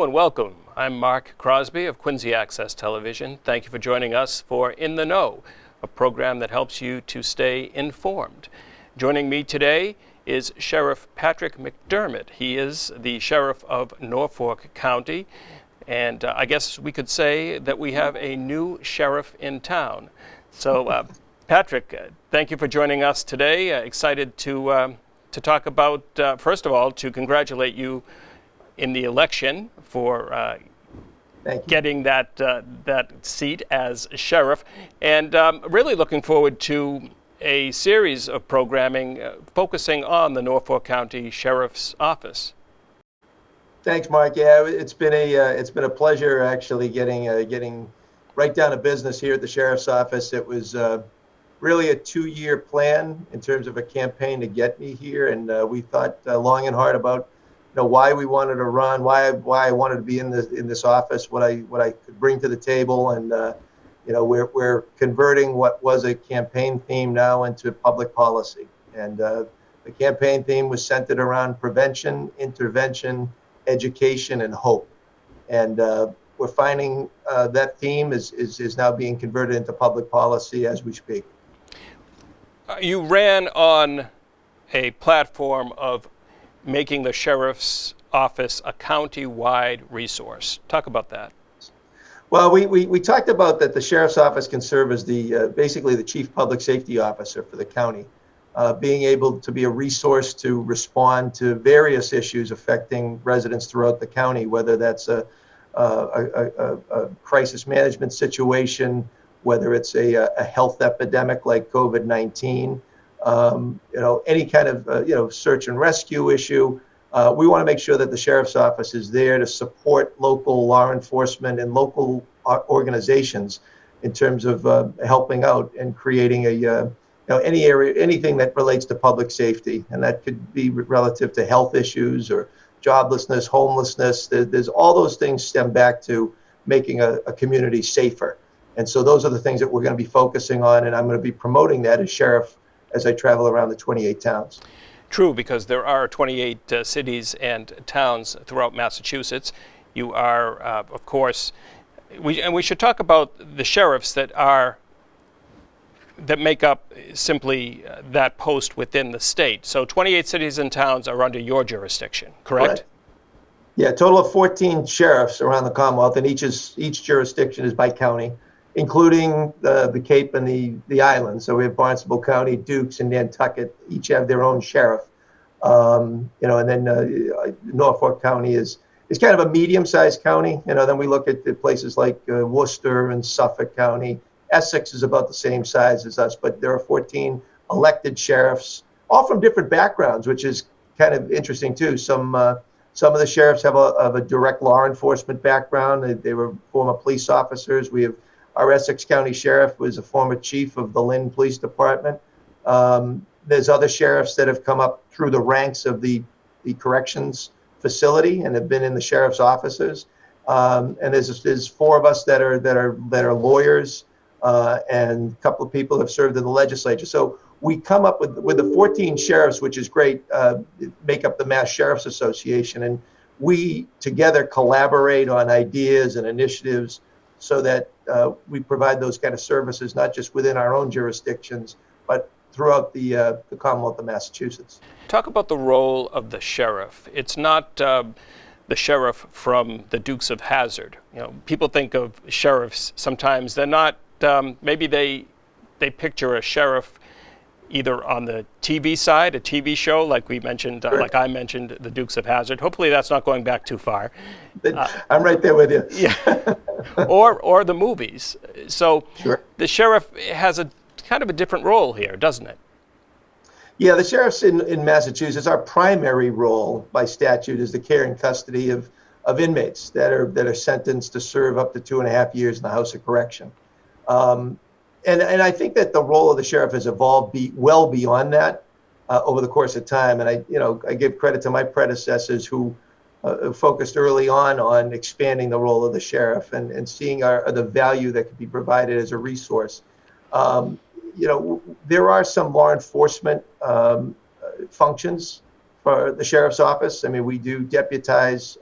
Hello and welcome. I'm Mark Crosby of Quincy Access Television. Thank you for joining us for In the Know, a program that helps you to stay informed. Joining me today is Sheriff Patrick McDermott. He is the Sheriff of Norfolk County, and I guess we could say that we have a new sheriff in town. So, Patrick, thank you for joining us today. Excited to talk about, first of all, to congratulate you in the election for getting that seat as sheriff, and really looking forward to a series of programming focusing on the Norfolk County Sheriff's Office. Thanks, Mark. Yeah, it's been a pleasure actually getting right down to business here at the Sheriff's Office. It was really a 2-year plan in terms of a campaign to get me here, and we thought long and hard about why we wanted to run, why I wanted to be in this office, what I could bring to the table, and we're converting what was a campaign theme now into public policy. And the campaign theme was centered around prevention, intervention, education, and hope. And we're finding that theme is now being converted into public policy as we speak. You ran on a platform of making the Sheriff's Office a county-wide resource. Talk about that. Well, we talked about that the Sheriff's Office can serve as basically the Chief Public Safety Officer for the county, being able to be a resource to respond to various issues affecting residents throughout the county, whether that's a crisis management situation, whether it's a health epidemic like COVID-19, any kind of search and rescue issue. We want to make sure that the Sheriff's Office is there to support local law enforcement and local organizations in terms of helping out and creating anything that relates to public safety, and that could be relative to health issues or joblessness, homelessness. There's all those things stem back to making a community safer, and so those are the things that we're going to be focusing on, and I'm going to be promoting that as sheriff as I travel around the 28 towns. True, because there are 28 cities and towns throughout Massachusetts. You are, of course, we should talk about the sheriffs that make up simply that post within the state. So 28 cities and towns are under your jurisdiction, correct? Yeah, a total of 14 sheriffs around the Commonwealth, and each jurisdiction is by county, including the Cape and the islands. So we have Barnstable County, Dukes, and Nantucket each have their own sheriff. And then Norfolk County is kind of a medium-sized county. Then we look at the places like Worcester and Suffolk County. Essex is about the same size as us, but there are 14 elected sheriffs, all from different backgrounds, which is kind of interesting too. Some of the sheriffs have a direct law enforcement background. They were former police officers. We have our Essex County Sheriff was a former chief of the Lynn Police Department. There's other sheriffs that have come up through the ranks of the corrections facility and have been in the sheriff's offices. And there's 4 of us that are lawyers, and a couple of people have served in the legislature. So we come up with the 14 sheriffs, which is great, make up the Mass Sheriff's Association, and we together collaborate on ideas and initiatives so that we provide those kind of services, not just within our own jurisdictions, but throughout the Commonwealth of Massachusetts. Talk about the role of the sheriff. It's not the sheriff from the Dukes of Hazzard. People think of sheriffs sometimes. They're not. Maybe they picture a sheriff either on the TV side, a TV show like we mentioned, like I mentioned, the Dukes of Hazzard. Hopefully that's not going back too far. I'm right there with you. Yeah. or the movies. So sure. The sheriff has a kind of a different role here, doesn't it? Yeah, the sheriffs in Massachusetts, our primary role by statute is the care and custody of inmates that are sentenced to serve up to 2.5 years in the House of Correction. And I think that the role of the sheriff has evolved well beyond that over the course of time. And I give credit to my predecessors who focused early on expanding the role of the sheriff and seeing the value that could be provided as a resource. There are some law enforcement functions for the sheriff's office. I mean, we do deputize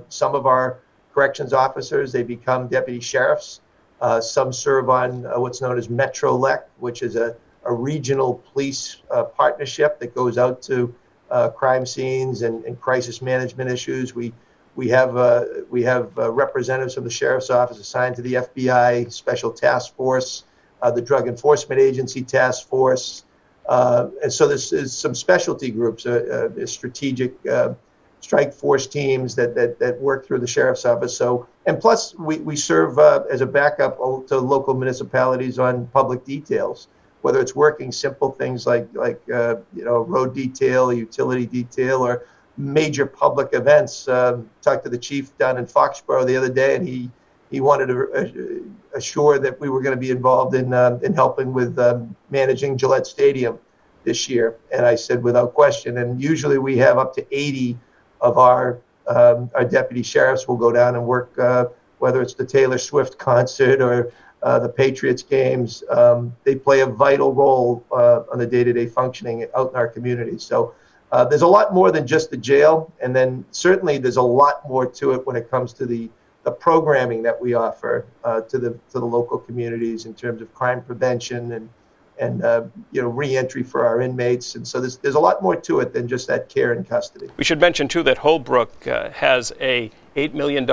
some of our corrections officers. They become deputy sheriffs. Some serve on what's known as MetroLEC, which is a regional police partnership that goes out to crime scenes and crisis management issues. We have representatives from the sheriff's office assigned to the FBI Special Task Force, the Drug Enforcement Agency Task Force, and so there's some specialty groups, strategic strike force teams that work through the sheriff's office. So, and plus we serve as a backup to local municipalities on public details, whether it's working simple things like road detail, utility detail, or major public events. Talked to the chief down in Foxborough the other day, and he wanted to assure that we were going to be involved in helping with managing Gillette Stadium this year. And I said, without question. And usually we have up to 80 of our deputy sheriffs will go down and work, whether it's the Taylor Swift concert or the Patriots games. They play a vital role on the day-to-day functioning out in our communities. So there's a lot more than just the jail, and then certainly there's a lot more to it when it comes to the programming that we offer to the local communities in terms of crime prevention and re-entry for our inmates. And so there's a lot more to it than just that care and custody. We should mention too that Holbrook has a $8 million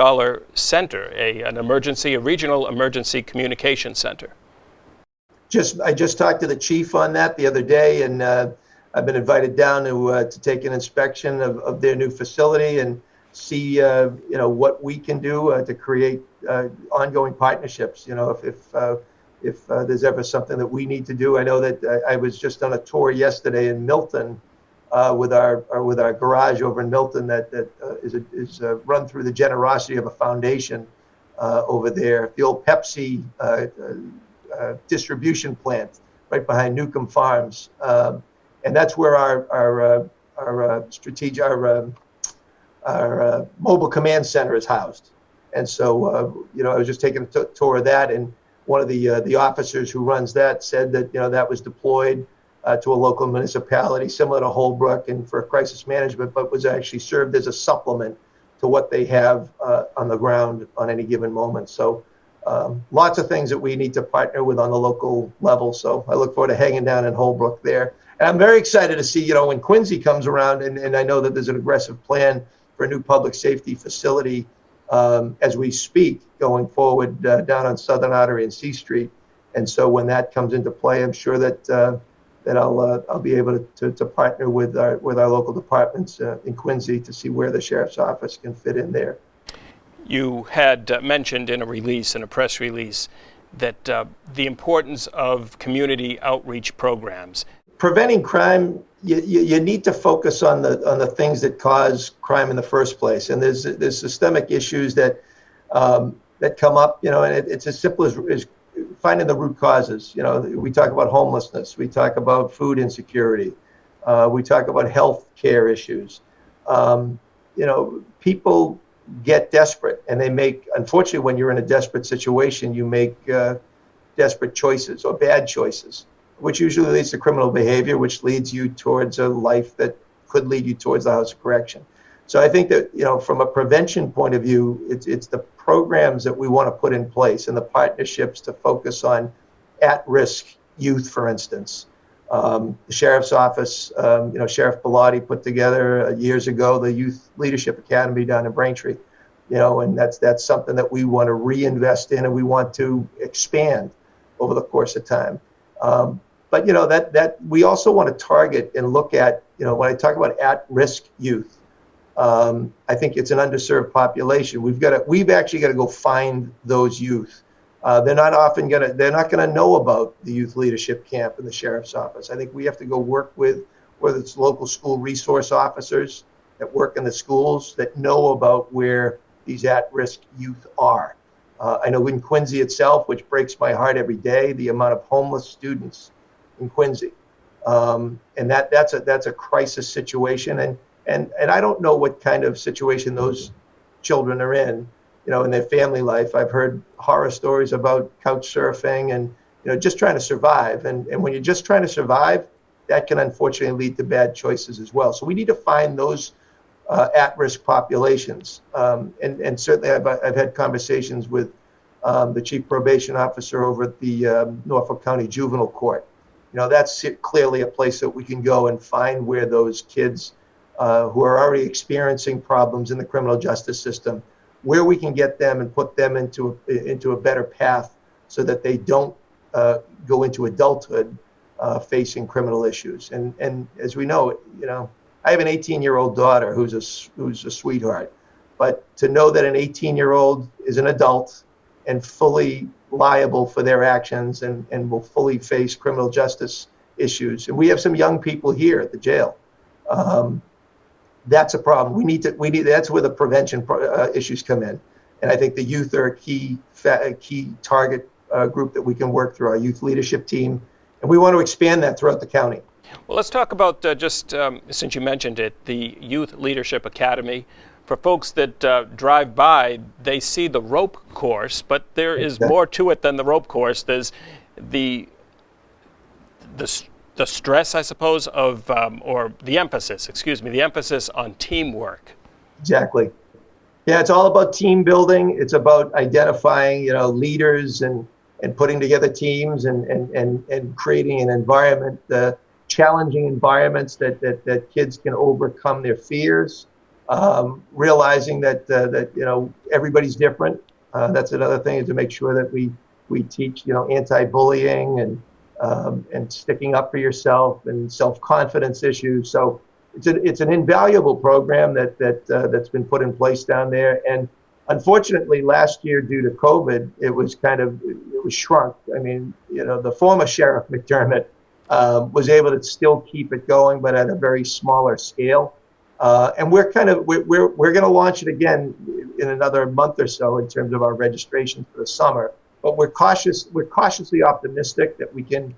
center, a regional emergency communication center. I just talked to the chief on that the other day, and I've been invited down to take an inspection of their new facility and see what we can do to create ongoing partnerships. If there's ever something that we need to do. I know that I was just on a tour yesterday in Milton with our garage over in Milton that is run through the generosity of a foundation over there. The old Pepsi distribution plant right behind Newcomb Farms, and that's where our mobile command center is housed. And so I was just taking a tour of that, and one of the officers who runs that said that that was deployed to a local municipality similar to Holbrook and for crisis management, but was actually served as a supplement to what they have on the ground on any given moment. So lots of things that we need to partner with on the local level. So I look forward to hanging down in Holbrook there. And I'm very excited to see, when Quincy comes around, and I know that there's an aggressive plan for a new public safety facility as we speak going forward down on Southern Artery and C Street. And so when that comes into play, I'm sure that I'll be able to partner with our local departments in Quincy to see where the sheriff's office can fit in there. You had mentioned in a press release, that the importance of community outreach programs. Preventing crime, you need to focus on the things that cause crime in the first place, and there's systemic issues that come up, and it's as simple as finding the root causes. We talk about homelessness, we talk about food insecurity, we talk about health care issues. People get desperate, and unfortunately, when you're in a desperate situation, you make desperate choices or bad choices, which usually leads to criminal behavior, which leads you towards a life that could lead you towards the house of correction. So I think that, from a prevention point of view, it's the programs that we want to put in place and the partnerships to focus on at-risk youth, for instance. The sheriff's office, Sheriff Bellotti put together years ago the Youth Leadership Academy down in Braintree, and that's something that we want to reinvest in and we want to expand over the course of time. But that we also want to target and look at, when I talk about at-risk youth, I think it's an underserved population. We've actually got to go find those youth. They're not going to know about the youth leadership camp in the sheriff's office. I think we have to go work with, whether it's local school resource officers that work in the schools that know about where these at-risk youth are. I know in Quincy itself, which breaks my heart every day, the amount of homeless students in Quincy, and that's a crisis situation, and I don't know what kind of situation those children are in their family life. I've heard horror stories about couch surfing and just trying to survive, and when you're just trying to survive, that can unfortunately lead to bad choices as well. So we need to find those at-risk populations. And certainly I've had conversations with the chief probation officer over at the Norfolk County Juvenile Court. That's clearly a place that we can go and find where those kids who are already experiencing problems in the criminal justice system, where we can get them and put them into a better path so that they don't go into adulthood facing criminal issues. And as we know, I have an 18-year-old daughter who's a sweetheart, but to know that an 18-year-old is an adult and fully liable for their actions and will fully face criminal justice issues. And we have some young people here at the jail. That's a problem. We need that's where the prevention issues come in. And I think the youth are a key target group that we can work through our youth leadership team. And we want to expand that throughout the county. Well, let's talk about since you mentioned it, the Youth Leadership Academy. For folks that drive by, they see the rope course, but there is more to it than the rope course. There's the stress, I suppose, of or the emphasis on teamwork. Exactly. Yeah, it's all about team building. It's about identifying, leaders and putting together teams and creating an environment, challenging environments that kids can overcome their fears. Realizing that everybody's different. That's another thing, is to make sure that we teach anti-bullying and sticking up for yourself and self-confidence issues. So it's an invaluable program that's been put in place down there. And unfortunately, last year due to COVID, it was shrunk. I mean, the former Sheriff McDermott was able to still keep it going, but at a very smaller scale. And we're going to launch it again in another month or so in terms of our registration for the summer. But we're cautiously optimistic that we can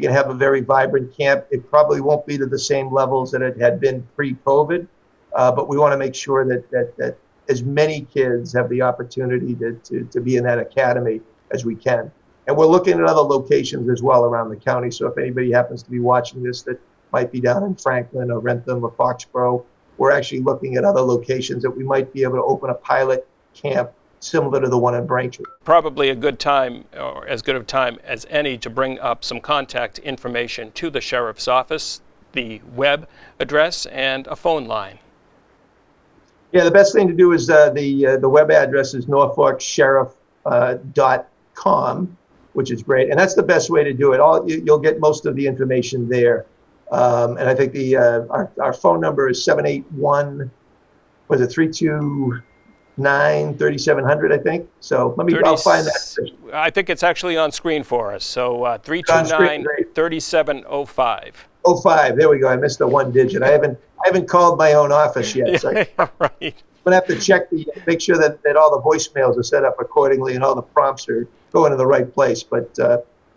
have a very vibrant camp. It probably won't be to the same levels that it had been pre-COVID, but we want to make sure that as many kids have the opportunity to be in that academy as we can. And we're looking at other locations as well around the county. So if anybody happens to be watching this that might be down in Franklin or Rentham or Foxborough, we're actually looking at other locations that we might be able to open a pilot camp similar to the one in Braintree. Probably a good time, or as good of time as any, to bring up some contact information to the Sheriff's Office, the web address, and a phone line. Yeah, the best thing to do is the web address is norfolksheriff.com, which is great. And that's the best way to do it. You'll get most of the information there. And I think our phone number is 781-329-3700, I think. So I'll find that. I think it's actually on screen for us. So 329-3705. 05, there we go. I missed the one digit. I haven't called my own office yet. So right. I'm gonna have to check make sure that all the voicemails are set up accordingly and all the prompts are going to the right place. But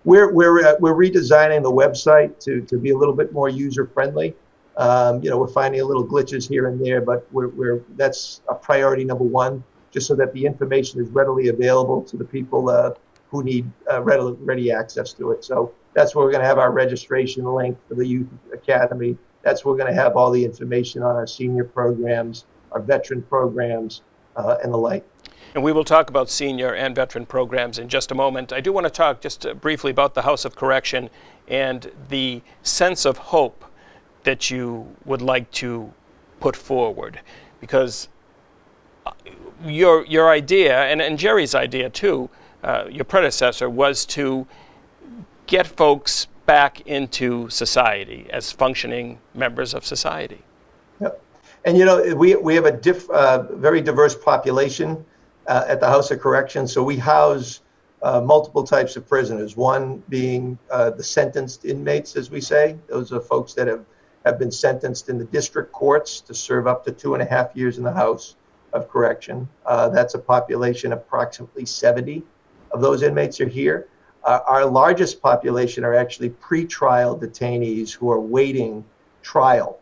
we're redesigning the website to be a little bit more user friendly. We're finding a little glitches here and there, but that's a priority number one, just so that the information is readily available to the people who need ready access to it. So that's where we're going to have our registration link for the Youth Academy. That's where we're going to have all the information on our senior programs, our veteran programs, and the like. And we will talk about senior and veteran programs in just a moment. I do want to talk just briefly about the House of Correction and the sense of hope that you would like to put forward, because your idea, and Jerry's idea too, your predecessor, was to get folks back into society as functioning members of society. Yep. And we have a very diverse population at the House of Correction. So we house multiple types of prisoners. One being the sentenced inmates, as we say. Those are folks that have been sentenced in the district courts to serve up to 2.5 years in the House of Correction. That's a population of approximately 70 of those inmates are here. Our largest population are actually pretrial detainees who are waiting trial.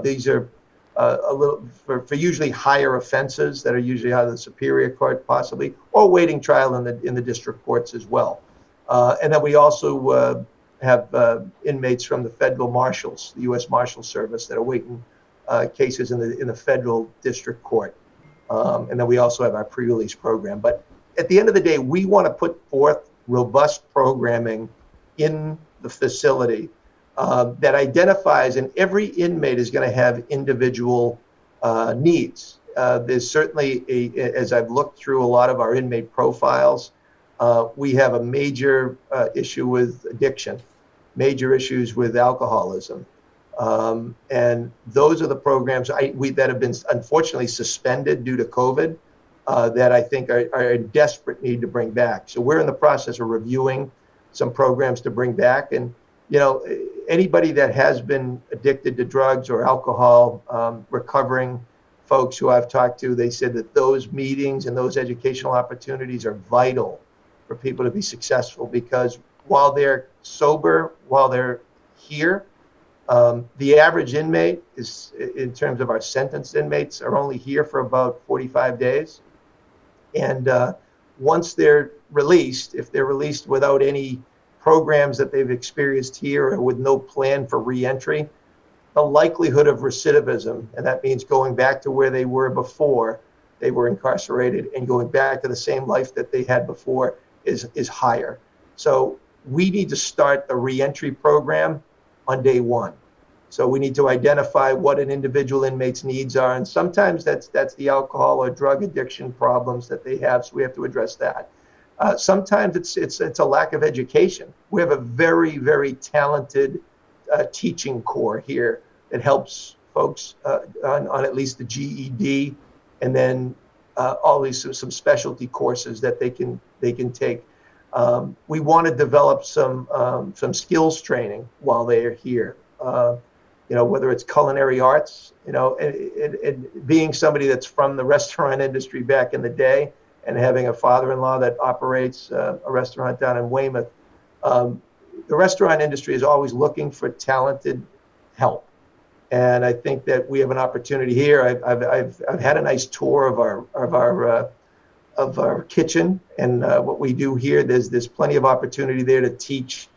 These are for usually higher offenses that are usually out of the Superior Court possibly, or waiting trial in the district courts as well. And then we also have inmates from the federal marshals, the U.S. Marshal Service, that are waiting cases in the federal district court. And then we also have our pre-release program. But at the end of the day, we want to put forth robust programming in the facility that identifies, and every inmate is going to have individual needs. There's certainly, as I've looked through a lot of our inmate profiles, we have a major issue with addiction, major issues with alcoholism. And those are the programs that have been unfortunately suspended due to COVID that I think are in desperate need to bring back. So we're in the process of reviewing some programs to bring back. And, you know, anybody that has been addicted to drugs or alcohol, recovering folks who I've talked to, they said that those meetings and those educational opportunities are vital for people to be successful, because while they're sober, while they're here, the average inmate is, in terms of our sentenced inmates, are only here for about 45 days. And once they're released, if they're released without any programs that they've experienced here or with no plan for reentry, the likelihood of recidivism, and that means going back to where they were before they were incarcerated and going back to the same life that they had before, is higher. So we need to start the reentry program on day one. So we need to identify what an individual inmate's needs are, and sometimes that's the alcohol or drug addiction problems that they have, so we have to address that. Sometimes it's a lack of education. We have a very, very talented teaching corps here that helps folks on at least the GED, and then all these some specialty courses that they can take. We want to develop some skills training while they are here. You know, whether it's culinary arts, you know, and being somebody that's from the restaurant industry back in the day, and having a father-in-law that operates a restaurant down in Weymouth, the restaurant industry is always looking for talented help. And I think that we have an opportunity here. I've had a nice tour of our kitchen and what we do here. There's plenty of opportunity there to teach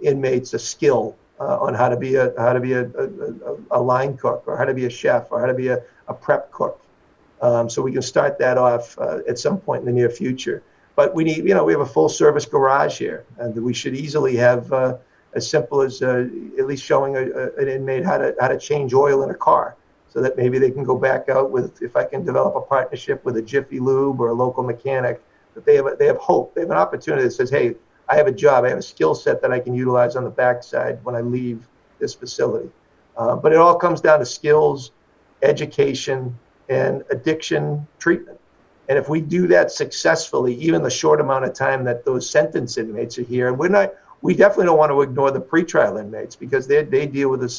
inmates a skill on how to be a line cook, or how to be a chef, or how to be a prep cook. So we can start that off at some point in the near future. But we need, we have a full service garage here, and we should easily have as simple as at least showing an inmate how to change oil in a car, so that maybe they can go back out with, if I can develop a partnership with a Jiffy Lube or a local mechanic, that they have hope. They have an opportunity that says, hey, I have a job, I have a skill set that I can utilize on the backside when I leave this facility. But it all comes down to skills, education, and addiction treatment. And if we do that successfully, even the short amount of time that those sentenced inmates are here, and we definitely don't want to ignore the pretrial inmates, because they deal with the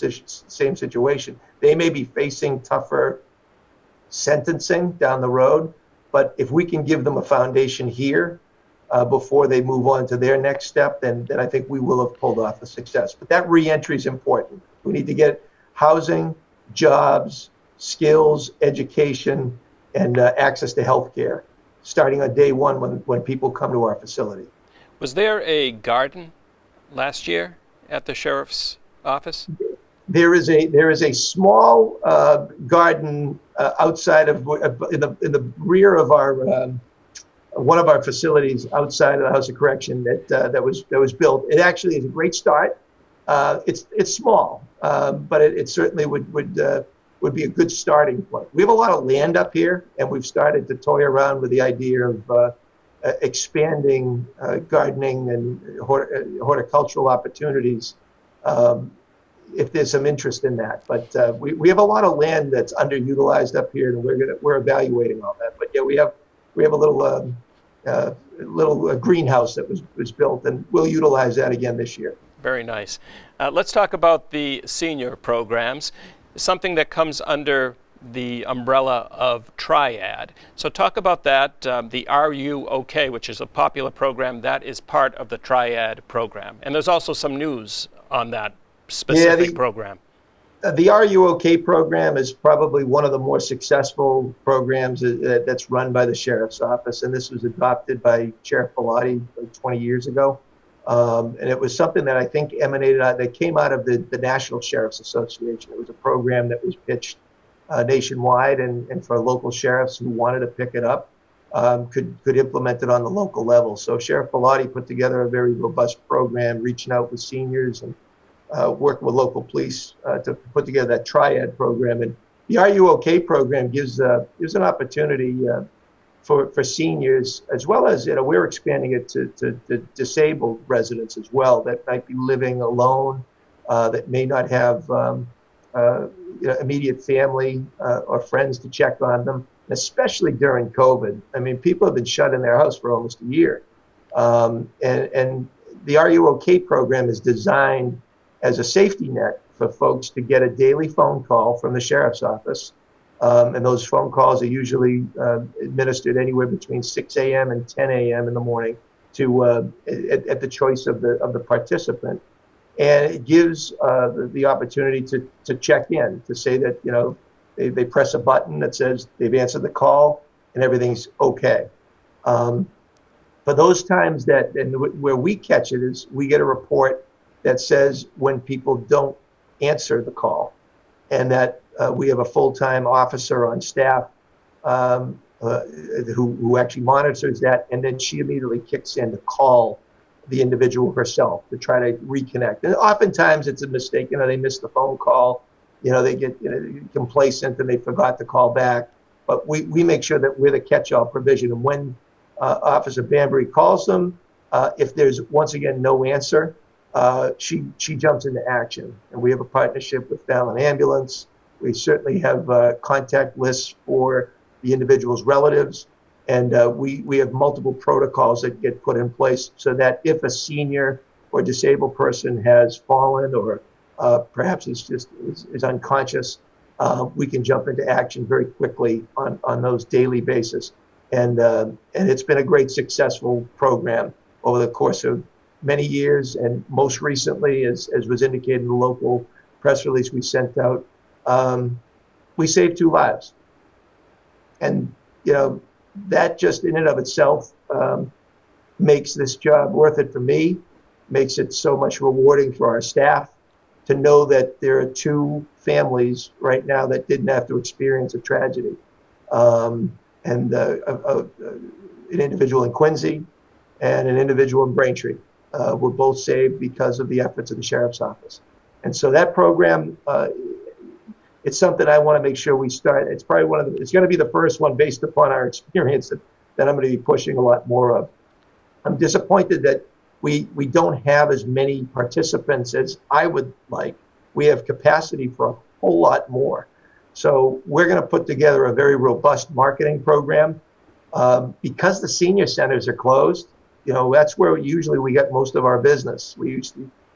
same situation. They may be facing tougher sentencing down the road, but if we can give them a foundation here before they move on to their next step, then I think we will have pulled off a success. But that reentry is important. We need to get housing, jobs, skills, education, and access to health care starting on day one when people come to our facility. Was there a garden last year at the sheriff's office? There is a small garden outside of in the rear of our one of our facilities outside of the House of Correction that was built. It actually is a great start. It's small, but it certainly would be a good starting point. We have a lot of land up here, and we've started to toy around with the idea of expanding gardening and horticultural opportunities, if there's some interest in that. But we have a lot of land that's underutilized up here, and we're evaluating all that. But yeah, we have a little greenhouse that was built, and we'll utilize that again this year. Very nice. Let's talk about the senior programs, something that comes under the umbrella of Triad. So talk about that, the Are You OK, which is a popular program that is part of the Triad program. And there's also some news on that specific program. The Are You OK program is probably one of the more successful programs that's run by the Sheriff's Office, and this was adopted by Sheriff Bellotti like 20 years ago. And it was something that I think emanated out, that came out of the National Sheriff's Association. It was a program that was pitched nationwide, and for local sheriffs who wanted to pick it up, could implement it on the local level. So Sheriff Bellotti put together a very robust program, reaching out with seniors and working with local police to put together that triad program. And the Are You OK program gives an opportunity for seniors, as well as, we're expanding it to disabled residents as well that might be living alone, that may not have immediate family or friends to check on them, especially during COVID. I mean, people have been shut in their house for almost a year. And the Are You OK program is designed as a safety net for folks to get a daily phone call from the sheriff's office. And those phone calls are usually administered anywhere between 6 a.m. and 10 a.m. in the morning at the choice of the participant. And it gives the opportunity to check in, to say that, they press a button that says they've answered the call and everything's okay. For those times where we catch it is we get a report that says when people don't answer the call, and that we have a full-time officer on staff who actually monitors that, and then she immediately kicks in to call the individual herself to try to reconnect. And oftentimes it's a mistake. They miss the phone call. They get complacent and they forgot to call back. But we make sure that we're the catch-all provision. And when Officer Banbury calls them, if there's, once again, no answer, she jumps into action. And we have a partnership with Fallon Ambulance. We certainly have contact lists for the individual's relatives. And we have multiple protocols that get put in place so that if a senior or disabled person has fallen or perhaps is unconscious, we can jump into action very quickly on those daily basis. And it's been a great successful program over the course of many years. And most recently, as was indicated in the local press release we sent out, we saved 2 lives. And, that just in and of itself makes this job worth it for me, makes it so much rewarding for our staff to know that there are 2 families right now that didn't have to experience a tragedy. And an individual in Quincy and an individual in Braintree were both saved because of the efforts of the sheriff's office. And so that program, it's something I want to make sure we start. It's probably it's going to be the first one based upon our experience that I'm going to be pushing a lot more of. I'm disappointed that we don't have as many participants as I would like. We have capacity for a whole lot more. So we're going to put together a very robust marketing program. Because the senior centers are closed, that's where usually we get most of our business.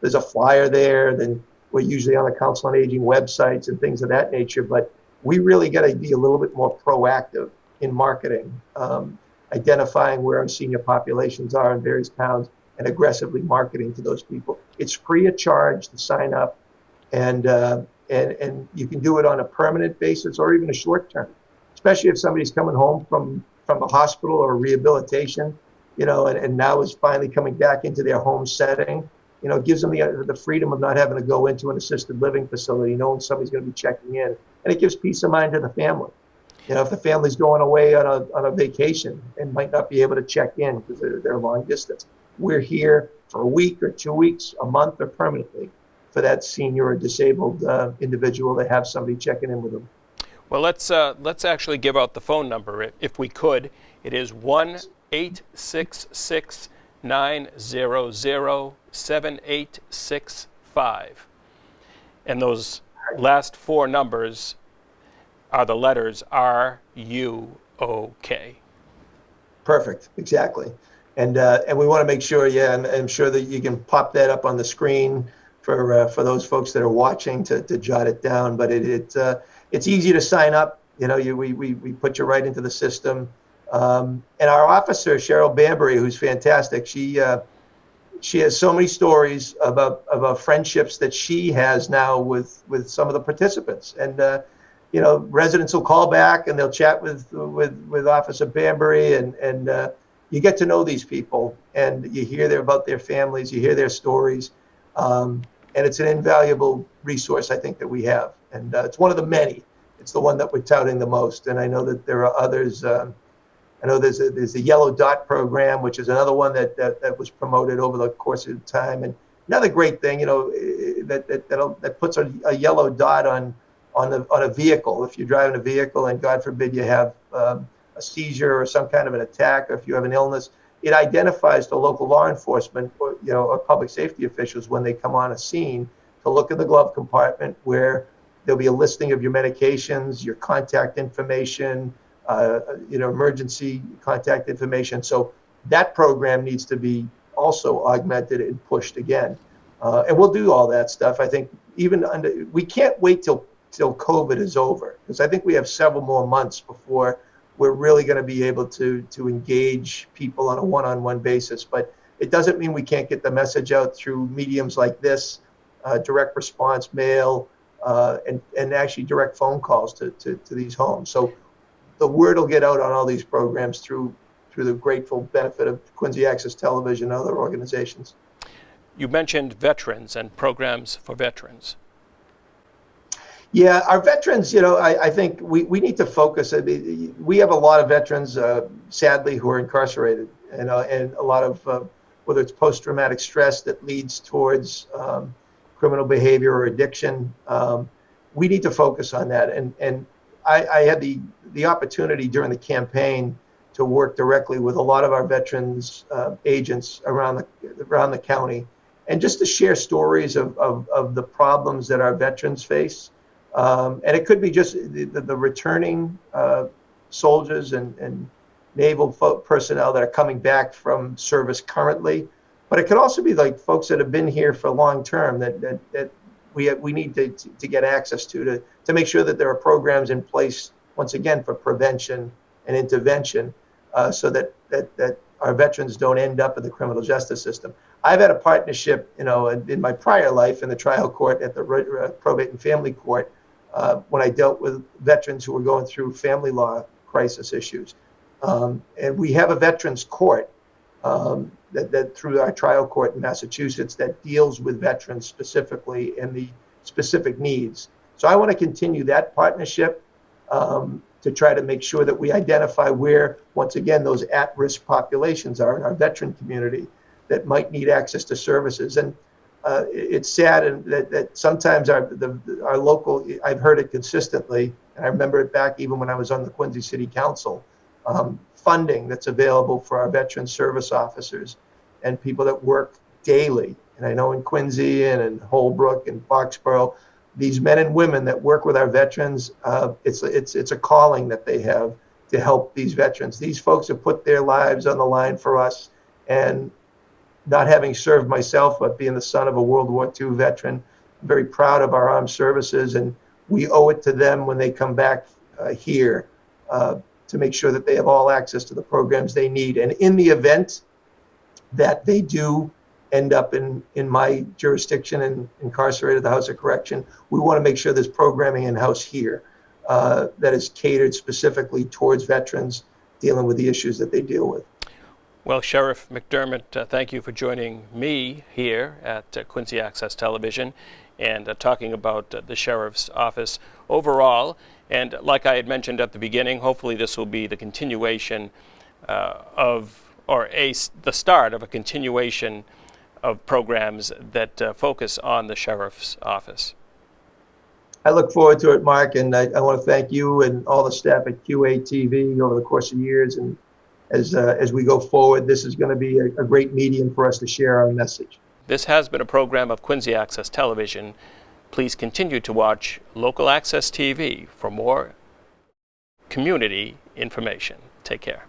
There's a flyer there, then we're usually on the Council on Aging websites and things of that nature, but we really got to be a little bit more proactive in marketing, identifying where our senior populations are in various towns and aggressively marketing to those people. It's free of charge to sign up, and you can do it on a permanent basis or even a short term, especially if somebody's coming home from a hospital or rehabilitation, and now is finally coming back into their home setting. It gives them the freedom of not having to go into an assisted living facility, knowing somebody's going to be checking in. And it gives peace of mind to the family. If the family's going away on a vacation and might not be able to check in because they're long distance, we're here for a week or 2 weeks, a month, or permanently for that senior or disabled individual to have somebody checking in with them. Well, let's actually give out the phone number if we could. It is 1-866-900-7865. And those last 4 numbers are the letters RUOK. Perfect, exactly. And we want to make sure, and I'm sure that you can pop that up on the screen for those folks that are watching to jot it down. But it's easy to sign up. We put you right into the system. And our officer, Cheryl Banbury, who's fantastic, she has so many stories about friendships that she has now with some of the participants. And residents will call back and they'll chat with Officer Banbury, and you get to know these people, and you hear about their families, you hear their stories, and it's an invaluable resource, I think, that we have. And it's one of the many. It's the one that we're touting the most, and I know that there are others. I know there's the Yellow Dot program, which is another one that was promoted over the course of time. And another great thing, that puts a yellow dot on a vehicle. If you're driving a vehicle and God forbid you have a seizure or some kind of an attack, or if you have an illness, it identifies the local law enforcement or public safety officials when they come on a scene to look in the glove compartment, where there'll be a listing of your medications, your contact information, emergency contact information. So that program needs to be also augmented and pushed again. And we'll do all that stuff. I think we can't wait till COVID is over, because I think we have several more months before we're really going to be able to engage people on a one-on-one basis. But it doesn't mean we can't get the message out through mediums like this, direct response mail, and actually direct phone calls to these homes. So the word will get out on all these programs through the grateful benefit of Quincy Access Television and other organizations. You mentioned veterans and programs for veterans. Yeah, our veterans, I think we need to focus. I mean, we have a lot of veterans, sadly, who are incarcerated, and a lot of, whether it's post-traumatic stress that leads towards criminal behavior or addiction. We need to focus on that. And I had the opportunity during the campaign to work directly with a lot of our veterans agents around the county, and just to share stories of the problems that our veterans face. And it could be just the returning soldiers and naval personnel that are coming back from service currently, but it could also be like folks that have been here for long term that we need to get access to make sure that there are programs in place, once again, for prevention and intervention, so that our veterans don't end up in the criminal justice system. I've had a partnership, in my prior life in the trial court at the probate and family court, when I dealt with veterans who were going through family law crisis issues. And we have a veterans court that through our trial court in Massachusetts that deals with veterans specifically and the specific needs. So I want to continue that partnership to try to make sure that we identify where, once again, those at-risk populations are in our veteran community that might need access to services. And it's sad that sometimes our local, I've heard it consistently, and I remember it back even when I was on the Quincy City Council, funding that's available for our veteran service officers and people that work daily. And I know in Quincy and in Holbrook and Foxborough, these men and women that work with our veterans, it's a calling that they have to help these veterans. These folks have put their lives on the line for us, and not having served myself, but being the son of a World War II veteran, I'm very proud of our armed services, and we owe it to them when they come back here to make sure that they have all access to the programs they need. And in the event that they do end up in my jurisdiction and incarcerated at the House of Correction, we want to make sure there's programming in-house here that is catered specifically towards veterans dealing with the issues that they deal with. Well, Sheriff McDermott, thank you for joining me here at Quincy Access Television and talking about the Sheriff's Office overall. And like I had mentioned at the beginning, hopefully this will be the continuation the start of a continuation of programs that focus on the Sheriff's Office. I look forward to it, Mark, and I want to thank you and all the staff at QATV over the course of years. And as we go forward, this is going to be a great medium for us to share our message. This has been a program of Quincy Access Television. Please continue to watch Local Access TV for more community information. Take care.